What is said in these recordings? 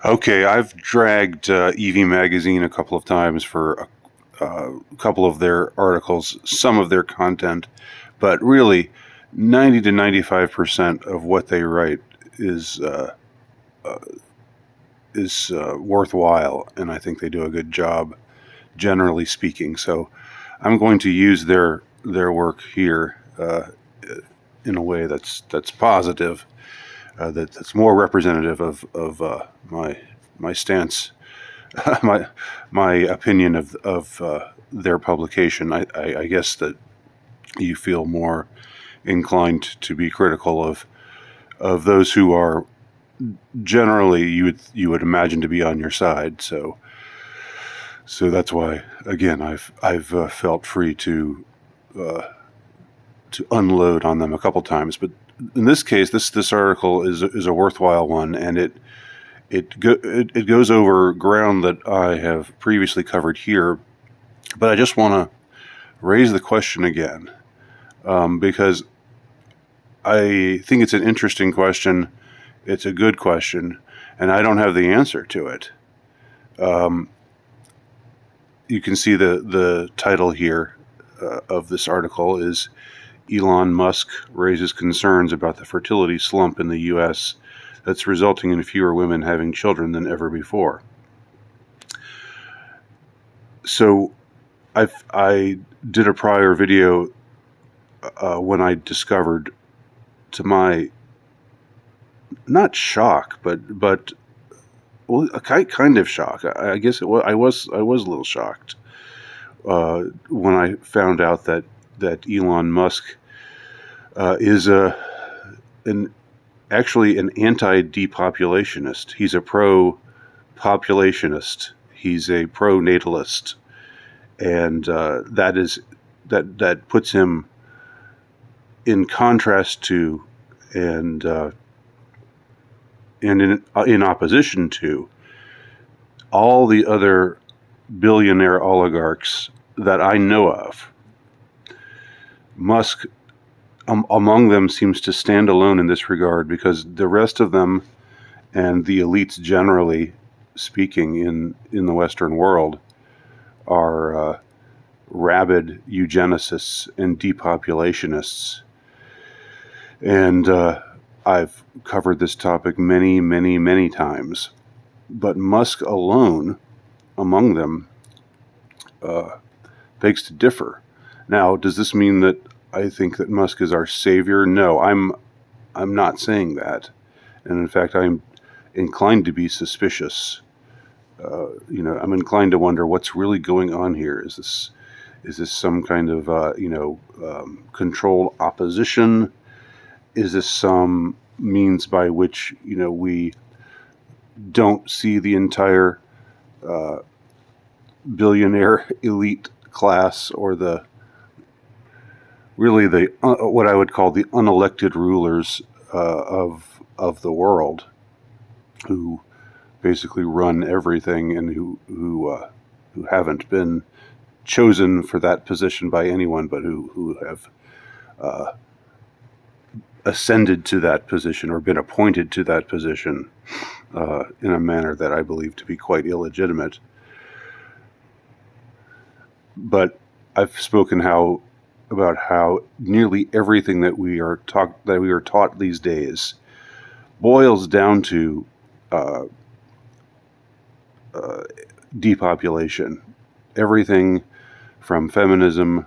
Okay, I've dragged EV Magazine a couple of times for a couple of their articles, some of their content, but really, 90 to 95% of what they write is uh, worthwhile, and I think they do a good job, generally speaking. So, I'm going to use their work here in a way that's positive, that's more representative of my stance, my my opinion of their publication. I guess that you feel more inclined to be critical of those who are generally you would imagine to be on your side. So that's why, again, I've felt free uh, to unload on them a couple times. But in this case, this article is a worthwhile one, and it goes over ground that I have previously covered here. But I just want to raise the question again, because I think it's an interesting question. It's a good question, and I don't have the answer to it. Um, you can see the title here of this article is Elon Musk raises concerns about the fertility slump in the U.S. that's resulting in fewer women having children than ever before. So I did a prior video when I discovered, to my not shock, but well, a kind of shock. I guess I was a little shocked when I found out that Elon Musk is an actually an anti-depopulationist. He's a pro-populationist. He's a pro-natalist, and that puts him in contrast to and in opposition to all the other billionaire oligarchs that I know of. Musk, among them, seems to stand alone in this regard, because the rest of them, and the elites generally speaking in the Western world, are rabid eugenicists and depopulationists. And I've covered this topic many, many, many times. But Musk alone, among them, begs to differ. Now, does this mean that I think that Musk is our savior? No, I'm not saying that. And in fact, I'm inclined to be suspicious. I'm inclined to wonder what's really going on here. Is this some kind of controlled opposition? Is this some means by which we don't see the entire billionaire elite class, or the what I would call the unelected rulers of the world, who basically run everything, and who haven't been chosen for that position by anyone, but who have ascended to that position, or been appointed to that position in a manner that I believe to be quite illegitimate. But I've spoken about how nearly everything that we are taught these days boils down to depopulation. Everything from feminism,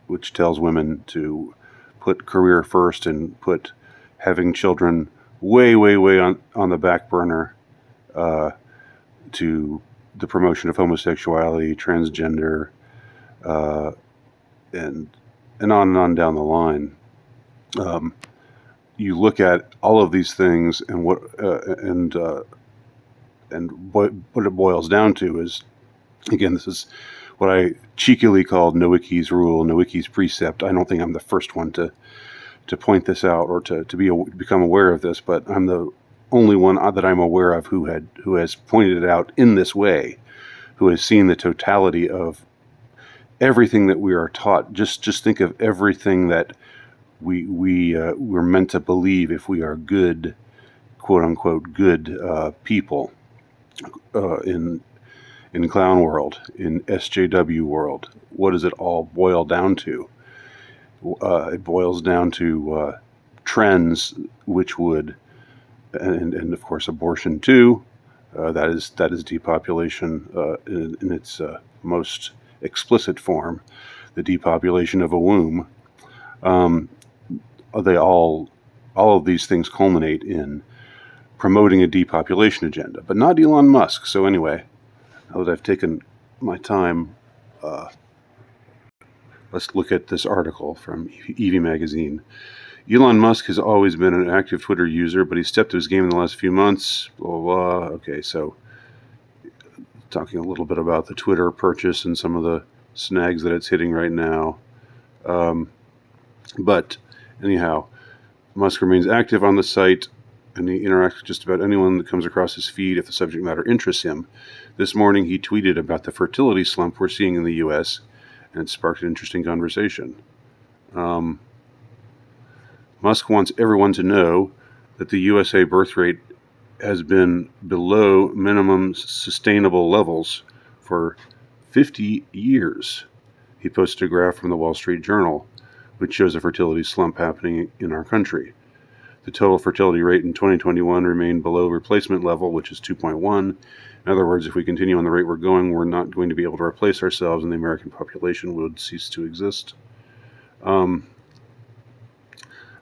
which tells women to put career first and put having children way, way, way on the back burner, to the promotion of homosexuality, transgender, and on down the line. You look at all of these things, and what it boils down to is, again, this is what I cheekily called Nowicki's rule, Nowicki's precept. I don't think I'm the first one to point this out, or to become aware of this, but I'm the only one that I'm aware of who has pointed it out in this way, who has seen the totality of everything that we are taught. Just think of everything that we're meant to believe if we are good, quote unquote, good people. in clown world, in SJW world. What does it all boil down to? It boils down to trends which would, and of course abortion too. That is depopulation in its most explicit form, the depopulation of a womb. They all of these things culminate in promoting a depopulation agenda, but not Elon Musk. So anyway, now that I've taken my time, let's look at this article from Evie Magazine. Elon Musk has always been an active Twitter user, but he stepped to his game in the last few months. Blah, blah, blah. Okay, so talking a little bit about the Twitter purchase and some of the snags that it's hitting right now. But anyhow, Musk remains active on the site, and he interacts with just about anyone that comes across his feed if the subject matter interests him. This morning, he tweeted about the fertility slump we're seeing in the U.S., and it sparked an interesting conversation. Musk wants everyone to know that the USA birth rate has been below minimum sustainable levels for 50 years. He posted a graph from the Wall Street Journal, which shows a fertility slump happening in our country. The total fertility rate in 2021 remained below replacement level, which is 2.1. In other words, if we continue on the rate we're going, we're not going to be able to replace ourselves, and the American population would cease to exist. I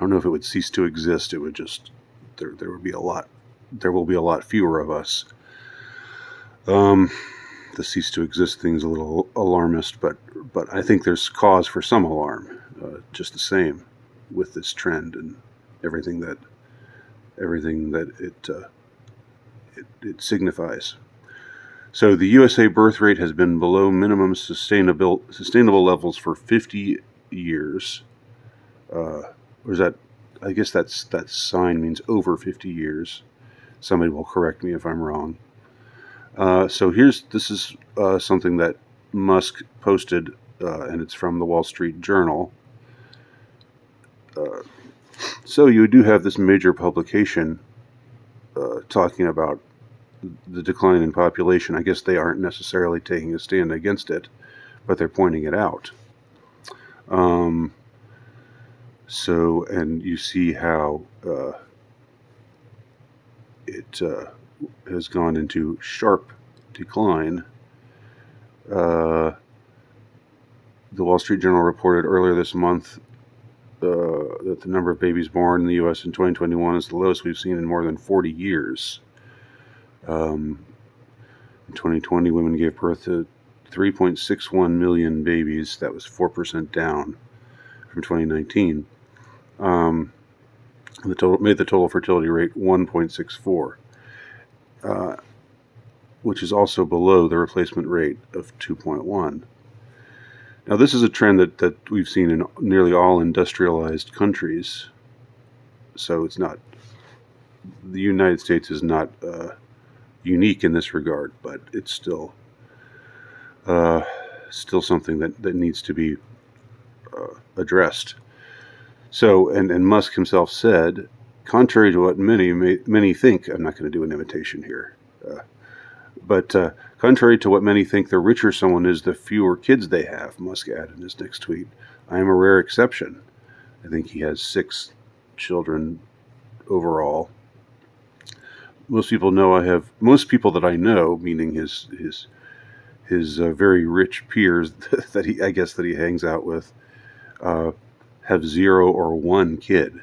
don't know if it would cease to exist. It would just there will be a lot fewer of us. The cease to exist thing is a little alarmist, but I think there's cause for some alarm, just the same, with this trend and everything that it signifies. So the USA birth rate has been below minimum sustainable levels for 50 years. Or is that? I guess that sign means over 50 years. Somebody will correct me if I'm wrong. So this is something that Musk posted, and it's from the Wall Street Journal. So you do have this major publication talking about the decline in population. I guess they aren't necessarily taking a stand against it, but they're pointing it out. So, and you see how it has gone into sharp decline. The Wall Street Journal reported earlier this month that the number of babies born in the U.S. in 2021 is the lowest we've seen in more than 40 years. In 2020, women gave birth to 3.61 million babies. That was 4% down from 2019. Made the total fertility rate 1.64, which is also below the replacement rate of 2.1. Now, this is a trend that we've seen in nearly all industrialized countries. So it's not, the United States is not unique in this regard, but it's still something that needs to be addressed. So, and Musk himself said, contrary to what many think, I'm not going to do an imitation here, but contrary to what many think, the richer someone is, the fewer kids they have, Musk added in his next tweet. I am a rare exception. I think he has 6 children overall. Most people that I know, meaning his very rich peers that he hangs out with, have 0 or 1 kid.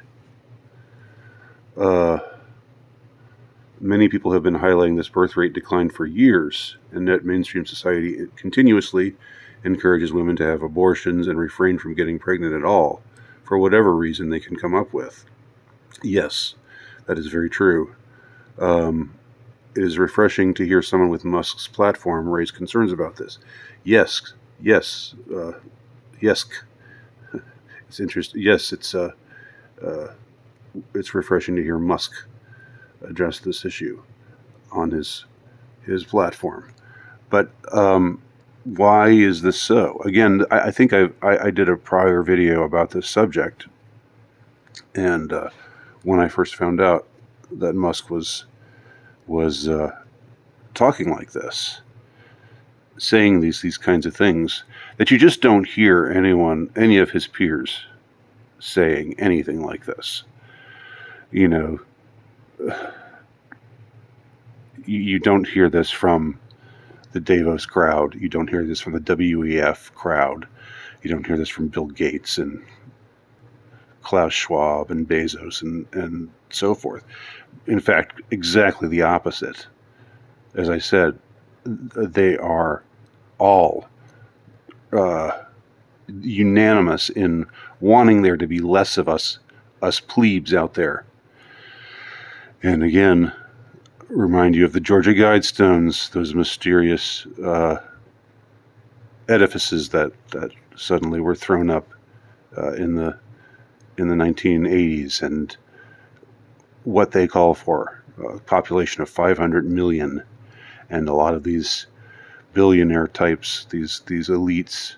Many people have been highlighting this birth rate decline for years, and that mainstream society continuously encourages women to have abortions and refrain from getting pregnant at all, for whatever reason they can come up with. Yes, that is very true. It is refreshing to hear someone with Musk's platform raise concerns about this. Yes. It's interesting. Yes, it's refreshing to hear Musk address this issue on his platform. But why is this so? Again, I think I did a prior video about this subject, and when I first found out that Musk was talking like this, saying these kinds of things that you just don't hear any of his peers saying anything like this. You know, you don't hear this from the Davos crowd. You don't hear this from the WEF crowd. You don't hear this from Bill Gates and Klaus Schwab and Bezos and so forth. In fact, exactly the opposite. As I said, they are all unanimous in wanting there to be less of us plebes out there. And again, remind you of the Georgia Guidestones, those mysterious edifices that suddenly were thrown up in the 1980s, and what they call for a population of 500 million, and a lot of these billionaire types, these elites,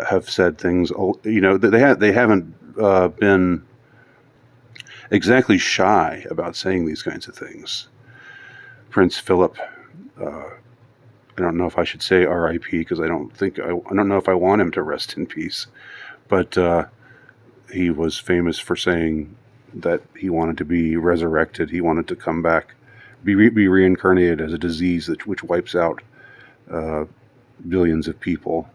have said things. You know, they haven't been exactly shy about saying these kinds of things. Prince Philip, I don't know if I should say R.I.P. because I don't know if I want him to rest in peace, but he was famous for saying that he wanted to be resurrected. He wanted to come back, be reincarnated as a disease which wipes out billions of people,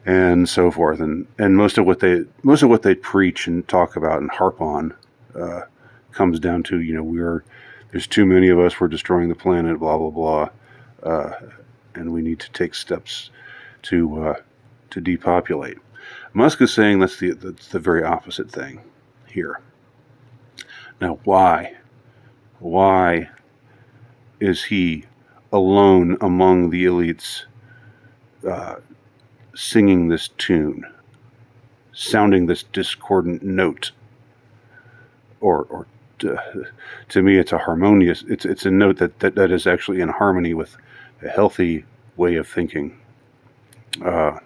and so forth. And most of what they preach and talk about and harp on comes down to, you know, there's too many of us, we're destroying the planet, blah blah blah, and we need to take steps to depopulate. Musk is saying that's the very opposite thing here. Now, why is he alone among the elites singing this tune, sounding this discordant note? Or to me, it's a harmonious. It's a note that is actually in harmony with a healthy way of thinking, but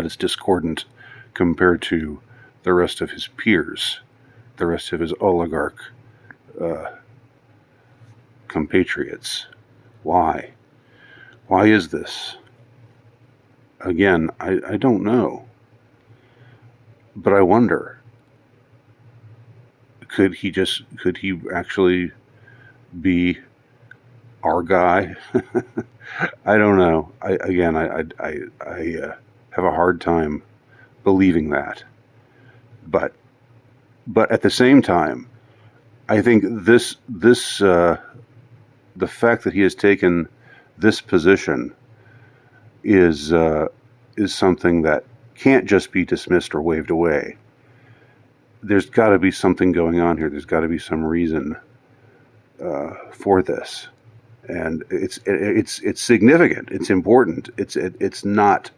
it's discordant compared to the rest of his peers, the rest of his oligarch compatriots. Why? Why is this? Again, I don't know, but I wonder. Could he actually be our guy? I don't know. I have a hard time believing that. But at the same time, I think the fact that he has taken this position is something that can't just be dismissed or waved away. There's got to be something going on here. There's got to be some reason for this, and it's significant. It's important. It's not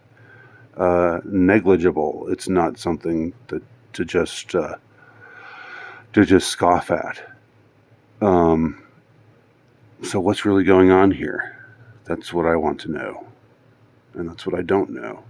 negligible. It's not something to just scoff at. So what's really going on here? That's what I want to know, and that's what I don't know.